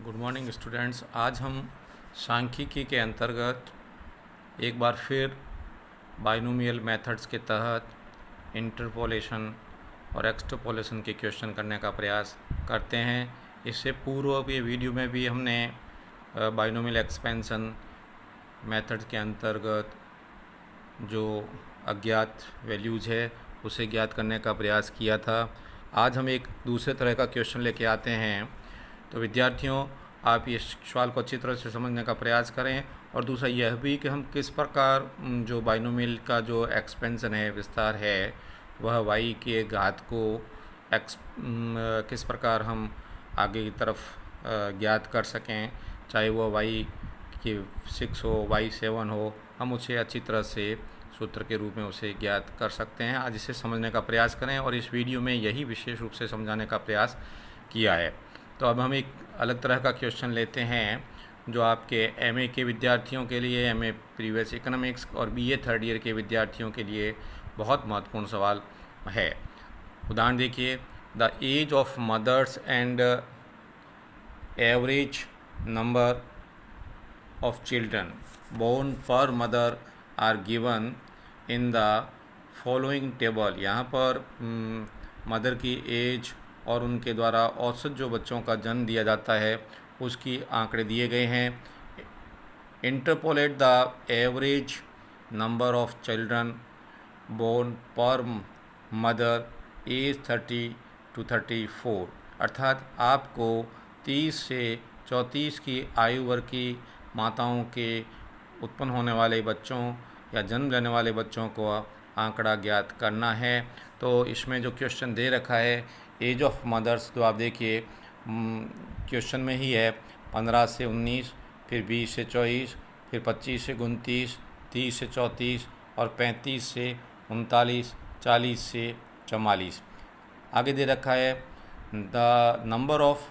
Good morning students. आज हम सांख्यिकी के अंतर्गत एक बार फिर बाइनोमियल मेथड्स के तहत इंटरपोलेशन और एक्सट्रपोलेशन के क्वेश्चन करने का प्रयास करते हैं। इससे पूर्व ये वीडियो में भी हमने बाइनोमियल एक्सपेंशन मेथड के अंतर्गत जो अज्ञात वैल्यूज़ है उसे ज्ञात करने का प्रयास किया था। आज हम एक दूसरे तरह का क्वेश्चन लेके आते हैं। तो विद्यार्थियों, आप इस सवाल को अच्छी तरह से समझने का प्रयास करें। और दूसरा यह भी कि हम किस प्रकार जो बाइनोमियल का जो एक्सपेंशन है, विस्तार है, वह वाई के घात को किस प्रकार हम आगे की तरफ ज्ञात कर सकें, चाहे वह वाई कि 6 हो, वाई 7 हो, हम उसे अच्छी तरह से सूत्र के रूप में उसे ज्ञात कर सकते हैं। आज इसे समझने का प्रयास करें और इस वीडियो में यही विशेष रूप से समझाने का प्रयास किया है। तो अब हम एक अलग तरह का क्वेश्चन लेते हैं जो आपके एमए के विद्यार्थियों के लिए, एमए प्रीवियस इकोनॉमिक्स और बीए थर्ड ईयर के विद्यार्थियों के लिए बहुत महत्वपूर्ण सवाल है। उदाहरण देखिए, the age of mothers and average number of children born per mother are given in the following table। यहाँ पर मदर की एज और उनके द्वारा औसत जो बच्चों का जन्म दिया जाता है उसकी आंकड़े दिए गए हैं। Interpolate the average number of children born per mother age 30 to 34। अर्थात आपको 30 से 34 की आयु वर्ग की माताओं के उत्पन्न होने वाले बच्चों या जन्म लेने वाले बच्चों को आंकड़ा ज्ञात करना है। तो इसमें जो क्वेश्चन दे रखा है एज ऑफ मदर्स, तो आप देखिए क्वेश्चन में ही है 15 से 19, फिर 20 से 24, फिर 25 से 29, 30 से 34 और 35 से 39, 40 से 44। आगे दे रखा है the number of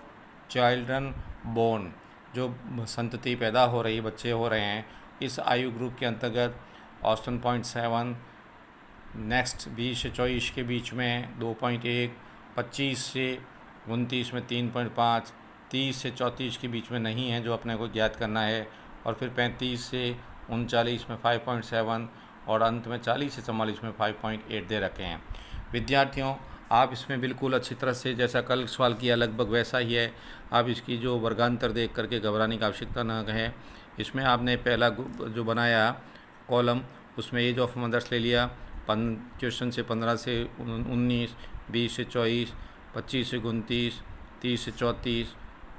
children born, जो संतति पैदा हो रही, बच्चे हो रहे हैं इस आयु ग्रुप के अंतर्गत 7.7, नेक्स्ट 20 से 24 के बीच में 2.1, 25 से 29 में 3.5, 30 से 34 के बीच में नहीं है जो अपने को ज्ञात करना है, और फिर 35 से 39 में 5.7 और अंत में 40 से 44 में 5.8 दे रखे हैं। विद्यार्थियों, आप इसमें बिल्कुल अच्छी तरह से, जैसा कल सवाल किया लगभग वैसा ही है। आप इसकी जो वर्गांतर देख करके घबराने की आवश्यकता न है। इसमें आपने पहला जो बनाया कॉलम, उसमें एज ऑफ मदर्स ले लिया, क्वेश्चन से 15 से 19, 20 से 24, 25 से 29, 30 से 34,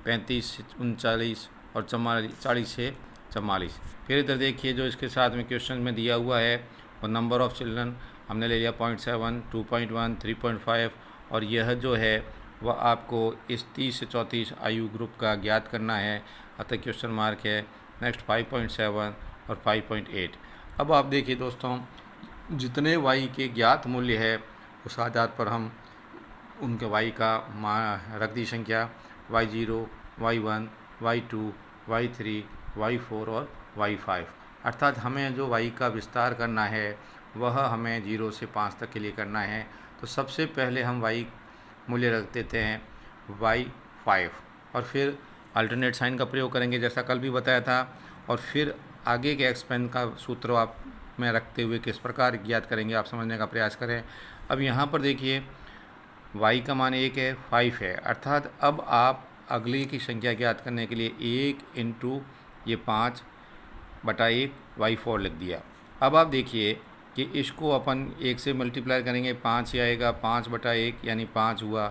35 से 39 और 40 से 44। फिर इधर देखिए जो इसके साथ में क्वेश्चन में दिया हुआ है वो नंबर ऑफ चिल्ड्रन हमने ले लिया 0.7, 2.1, 3.5 और यह जो है वह आपको इस 30 से 34 आयु ग्रुप का ज्ञात करना है। अतः क्वेश्चन मार्क है। नेक्स्ट 5.7 और 5.8। अब आप देखिए दोस्तों, जितने वाई के ज्ञात मूल्य है उस आधार पर हम उनके वाई का रख दी संख्या y0, y1, y2, y3, y4 और y5। अर्थात हमें जो वाई का विस्तार करना है वह हमें 0 से 5 तक के लिए करना है। तो सबसे पहले हम वाई मूल्य रख देते हैं y5 और फिर अल्टरनेट साइन का प्रयोग करेंगे जैसा कल भी बताया था, और फिर आगे के एक्सपेंड का सूत्र आप में रखते हुए किस प्रकार ज्ञात करेंगे आप समझने का प्रयास करें। अब यहाँ पर देखिए y का मान 1 है, 5 है, अर्थात अब आप अगली की संख्या ज्ञात करने के लिए 1 इंटू ये 5/1 y4 लिख दिया। अब आप देखिए कि इसको अपन 1 से मल्टीप्लाई करेंगे, 5 ही आएगा, 5/1 यानी 5 हुआ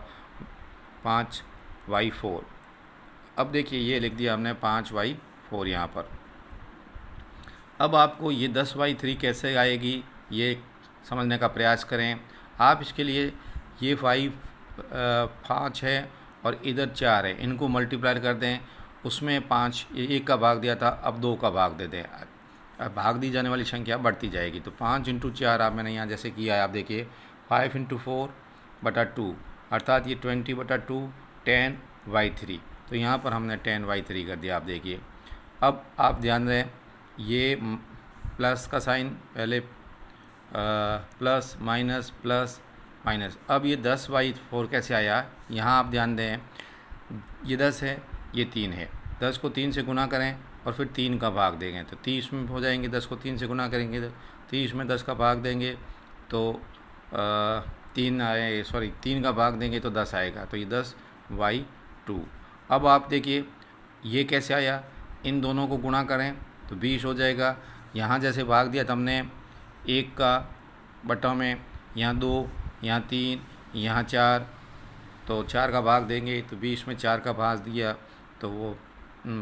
5y4। अब देखिए ये लिख दिया हमने 5y4 यहाँ पर। अब आपको ये 10y3 कैसे आएगी ये समझने का प्रयास करें। आप इसके लिए ये 5 है और इधर 4 है, इनको मल्टीप्लाई कर दें। उसमें 5 1 का भाग दिया था, अब 2 का भाग दे दें। भाग दी जाने वाली संख्या बढ़ती जाएगी। तो 5 इंटू 4 आप मैंने यहाँ जैसे किया है, आप देखिए 5 इंटू 4/2 अर्थात ये 20/2 10y3। तो यहाँ पर हमने 10y3 कर दिया। आप देखिए, अब आप ध्यान दें ये प्लस का साइन पहले प्लस माइनस प्लस माइनस। अब ये 10/4 कैसे आया, यहाँ आप ध्यान दें ये 10 है, ये 3 है। 10 को 3 से गुना करें और फिर 3 का भाग देंगे तो 30 में हो जाएंगे। 10 को 3 से गुना करेंगे तो 30 में 10 का भाग देंगे तो 3 का भाग देंगे तो 10 आएगा, तो ये 10/2। अब आप देखिए ये कैसे आया, इन दोनों को गुणा करें तो 20 हो जाएगा। यहाँ जैसे भाग दिया तो हमने 1 का बटा में, यहाँ 2, यहाँ 3, यहाँ 4, तो 4 का भाग देंगे तो 20 में 4 का भाग दिया तो वो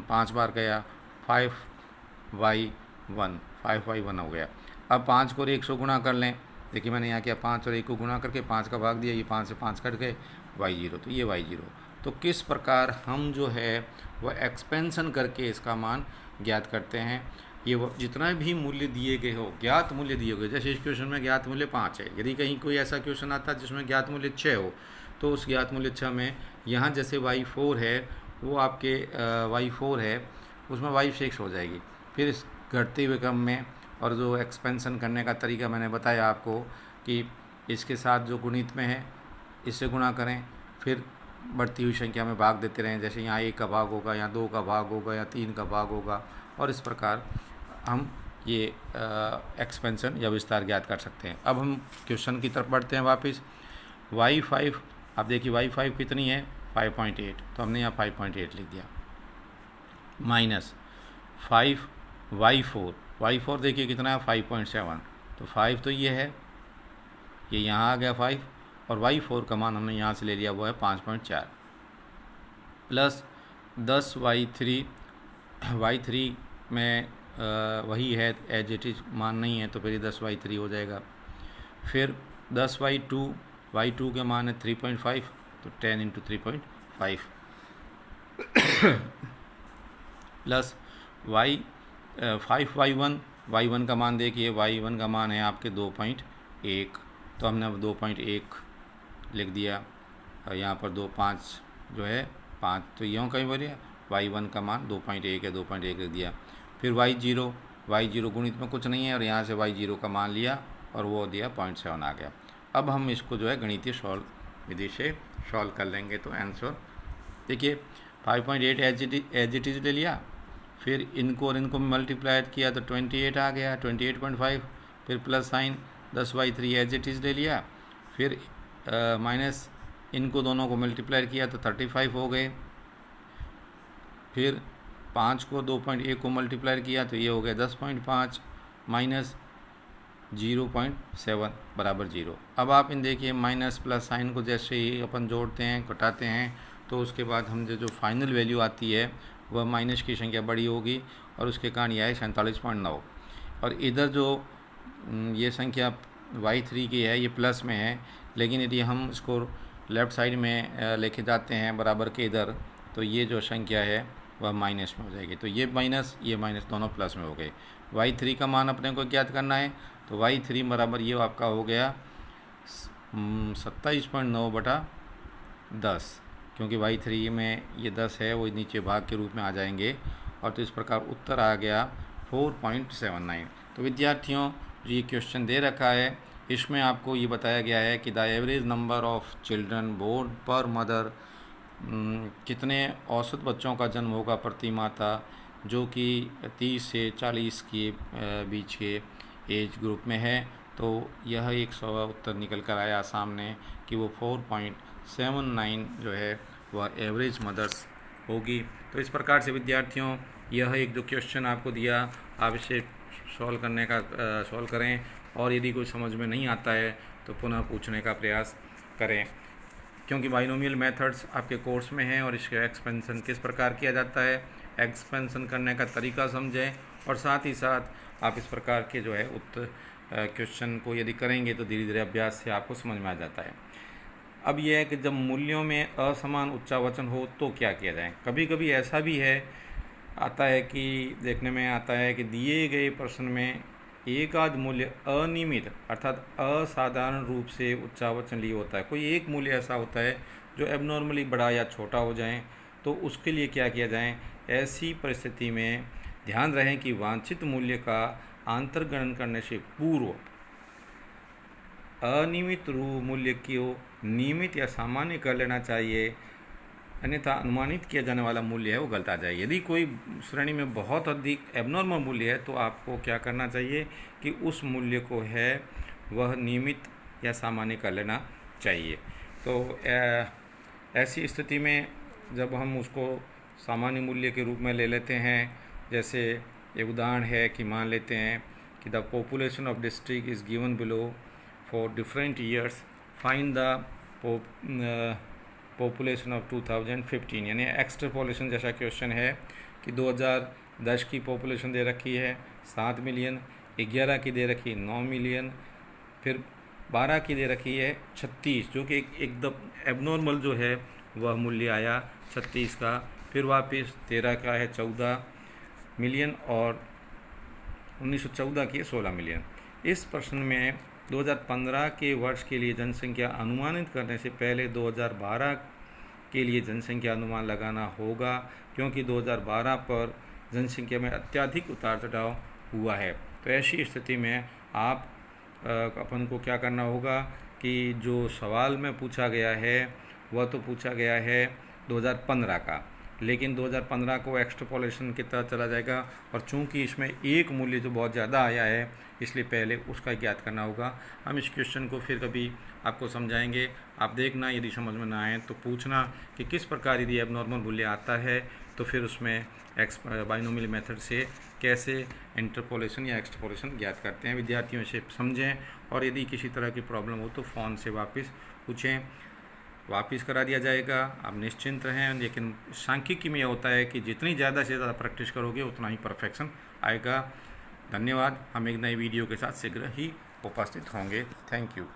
5 बार गया, 5/1 हो गया। अब 5 को 1 से गुणा कर लें, देखिए मैंने यहाँ किया 5 और 1 को गुणा करके 5 का भाग दिया, ये 5 से 5 कट गए, y0, तो ये y0। तो किस प्रकार हम जो है वह एक्सपेंशन करके इसका मान ज्ञात करते हैं। ये जितना भी मूल्य दिए गए हो, ज्ञात मूल्य दिए गए, जैसे इस क्वेश्चन में ज्ञात मूल्य 5 है, यदि कहीं कोई ऐसा क्वेश्चन आता है जिसमें ज्ञात मूल्य 6 हो तो उस ज्ञात मूल्य 6 में यहाँ जैसे y4 है वो आपके y4 है उसमें y6 हो जाएगी। फिर इस घटते हुए क्रम में, और जो एक्सपेंशन करने का तरीका मैंने बताया आपको कि इसके साथ जो गुणित में है इससे गुणा करें, फिर बढ़ती हुई संख्या में भाग देते रहें, जैसे यहाँ 1 का भाग होगा, यहाँ 2 का भाग होगा, या 3 का भाग होगा, और इस प्रकार हम ये एक्सपेंशन या विस्तार ज्ञात कर सकते हैं। अब हम क्वेश्चन की तरफ बढ़ते हैं वापस। y5, आप देखिए y5 कितनी है 5.8, तो हमने यहाँ 5.8 लिख दिया, माइनस 5y4 देखिए कितना है 5.7, तो 5 तो ये है, ये यहाँ आ गया 5, और y4 का मान हमने यहाँ से ले लिया वो है 5.4, प्लस 10y3 में वही है एज इट इज, मान नहीं है तो फिर 10y3 हो जाएगा। फिर 10y2 के मान है 3.5, तो 10 × 3.5 प्लस 5y1 का मान देखिए, y1 का मान है आपके 2.1, तो हमने अब 2.1 लिख दिया, और यहाँ पर 2.5 जो है 5, तो यूँ कहीं बोलिए y1 का मान 2.1 है, 2.1 लिख दिया। फिर y0 गुणित में कुछ नहीं है, और यहाँ से y0 का मान लिया और वो दिया 0.7 आ गया। अब हम इसको जो है गणितीय विधि से सॉल्व कर लेंगे, तो आंसर देखिए 5.8 एज इट इज ले लिया, फिर इनको और इनको मल्टीप्लाई किया तो 28 आ गया, 28.5, फिर plus sign 10y3 as it is ले लिया, फिर माइनस इनको दोनों को मल्टीप्लाई किया तो 35 हो गए, फिर 5 को 2.1 को मल्टीप्लाई किया तो ये हो गया 10.5 माइनस 0.7 बराबर 0। अब आप इन देखिए माइनस प्लस साइन को जैसे ही अपन जोड़ते हैं घटाते हैं तो उसके बाद हम जो फाइनल वैल्यू आती है वह माइनस की संख्या बड़ी होगी, और उसके कारण यह है 47.9। और इधर जो ये संख्या y3 की है ये प्लस में है, लेकिन यदि हम इसको लेफ़्ट साइड में लेके जाते हैं बराबर के इधर, तो ये जो संख्या है वह माइनस में हो जाएगी, तो ये माइनस दोनों प्लस में हो गए। y3 का मान अपने को ज्ञात करना है, तो y3 बराबर ये आपका हो गया 27.9/10, क्योंकि y3 में ये 10 है वो नीचे भाग के रूप में आ जाएंगे, और तो इस प्रकार उत्तर आ गया 4.79। तो विद्यार्थियों जो ये क्वेश्चन दे रखा है इसमें आपको ये बताया गया है कि the average number of children born per mother, कितने औसत बच्चों का जन्म होगा प्रति माता जो कि 30 से 40 के बीच के एज ग्रुप में है। तो यह एक उत्तर निकल कर आया सामने कि वो 4.79 जो है वह एवरेज मदर्स होगी। तो इस प्रकार से विद्यार्थियों यह एक जो क्वेश्चन आपको दिया आप इसे सॉल्व करें, और यदि कोई समझ में नहीं आता है तो पुनः पूछने का प्रयास करें, क्योंकि बाइनोमियल मेथड्स आपके कोर्स में हैं और इसका एक्सपेंशन किस प्रकार किया जाता है, एक्सपेंशन करने का तरीका समझें, और साथ ही साथ आप इस प्रकार के जो है उत्तर क्वेश्चन को यदि करेंगे तो धीरे धीरे अभ्यास से आपको समझ में आ जाता है। अब यह है कि जब मूल्यों में असमान उच्चावचन हो तो क्या किया जाए। कभी कभी ऐसा भी है आता है कि देखने में आता है कि दिए गए प्रश्न में एक आध मूल्य अनियमित अर्थात असाधारण रूप से उच्चावचन लिए होता है। कोई एक मूल्य ऐसा होता है जो एबनॉर्मली बड़ा या छोटा हो जाए, तो उसके लिए क्या किया जाए। ऐसी परिस्थिति में ध्यान रहे कि वांछित मूल्य का अंतर्गणन करने से पूर्व अनियमित मूल्य को नियमित या सामान्य कर लेना चाहिए। अन्यथा अनुमानित किया जाने वाला मूल्य है वो गलत आ जाए। यदि कोई श्रेणी में बहुत अधिक एबनॉर्मल मूल्य है तो आपको क्या करना चाहिए कि उस मूल्य को है वह नियमित या सामान्य कर लेना चाहिए। तो ऐसी स्थिति में जब हम उसको सामान्य मूल्य के रूप में ले लेते हैं, जैसे एक उदाहरण है कि मान लेते हैं कि the population of district is given below for different years, find the population of 2015, यानी एक्सट्रापोलेशन जैसा क्वेश्चन है कि 2010 की पॉपुलेशन दे रखी है 7 मिलियन, 11 की दे रखी है 9 मिलियन, फिर 12 की दे रखी है 36, जो कि एकदम एबनॉर्मल जो है वह मूल्य आया 36 का, फिर वापस 13 का है 14 मिलियन और 1914 की है 16 मिलियन। इस प्रश्न में 2015 के वर्ष के लिए जनसंख्या अनुमानित करने से पहले 2012 के लिए जनसंख्या अनुमान लगाना होगा, क्योंकि 2012 पर जनसंख्या में अत्यधिक उतार चढ़ाव हुआ है। तो ऐसी स्थिति में आप अपन को क्या करना होगा कि जो सवाल में पूछा गया है वह तो पूछा गया है 2015 का, लेकिन 2015 को एक्सट्रापोलेशन की तरह चला जाएगा, और चूंकि इसमें एक मूल्य जो बहुत ज़्यादा आया है इसलिए पहले उसका ज्ञात करना होगा। हम इस क्वेश्चन को फिर कभी आपको समझाएंगे, आप देखना, यदि समझ में ना आए तो पूछना कि किस प्रकार यदि एबनॉर्मल मूल्य आता है तो फिर उसमें बाइनोमियल मेथड से कैसे इंटरपोलेशन या एक्सट्रापोलेशन ज्ञात करते हैं। विद्यार्थियों से समझें, और यदि किसी तरह की प्रॉब्लम हो तो फ़ोन से वापस पूछें, वापस करा दिया जाएगा, आप निश्चिंत रहें। लेकिन सांख्यिकी में यह होता है कि जितनी ज़्यादा से ज़्यादा प्रैक्टिस करोगे उतना ही परफेक्शन आएगा। धन्यवाद। हम एक नई वीडियो के साथ शीघ्र ही उपस्थित होंगे। Thank you.